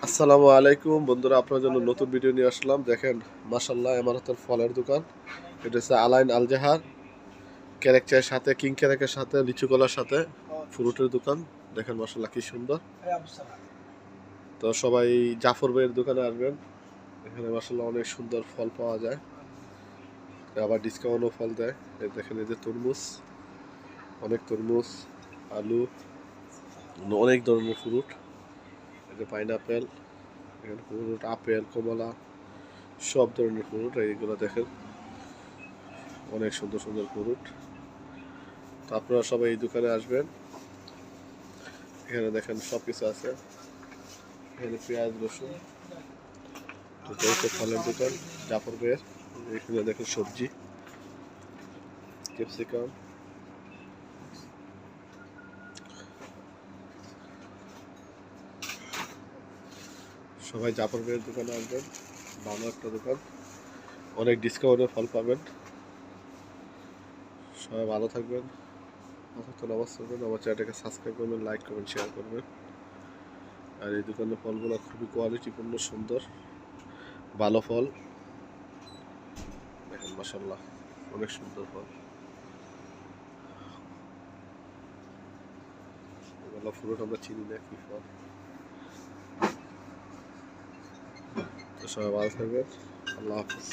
আসসালামু আলাইকুম বন্ধুরা, আপনার জন্য নতুন ভিডিও নিয়ে আসলাম। দেখেন মাশাল্লাহ, এমারতের ফলের দোকান। এটা হচ্ছে আলাইন আলজাহার, ক্যারেক চায়ের সাথে, কিং ক্যারেকের সাথে, লিচু কলার সাথে ফ্রুটের দোকান। দেখেন মাশাল্লাহ কি সুন্দর। তো সবাই জাফর ভাইয়ের দোকানে আসবেন। এখানে মাশাল্লাহ অনেক সুন্দর ফল পাওয়া যায়, আবার ডিসকাউন্টও ফল দেয়। এই দেখেন, এই যে তরমুজ, অনেক তরমুজ, আলু, অনেক ধরনের ফ্রুট। এই যে পাইনাপেল, এখানে ফ্রুট, আপেল, কমলা, সব ধরনের ফ্রুট এইগুলো দেখেন, অনেক সুন্দর সুন্দর ফ্রুট। তো আপনারা সবাই এই দোকানে আসবেন। এখানে দেখেন সব কিছু আছে, এখানে পেঁয়াজ, রসুন। এটা হচ্ছে ফলের দোকান জাফর ভাইয়ের। এখানে দেখেন সবজি, ক্যাপসিকাম। সবাই জাফর ভাইয়ের দোকানে আসবেন, ভালো একটা দোকান, অনেক ডিসকাউন্টে ফল পাবেন। সবাই ভালো থাকবেন, নামাজ পড়বেন, আমার চ্যানেলটাকে সাবস্ক্রাইব করবেন, লাইক করবেন, শেয়ার করবেন। আর এই দোকানের ফলগুলো খুবই কোয়ালিটিপূর্ণ, সুন্দর, ভালো ফল। দেখেন মাশাল্লাহ, অনেক সুন্দর ফল। এগুলো ফ্রুট আমরা চিনি না কি ফল। তো সবাই ভালো থাকবেন, আল্লাহ হাফিজ।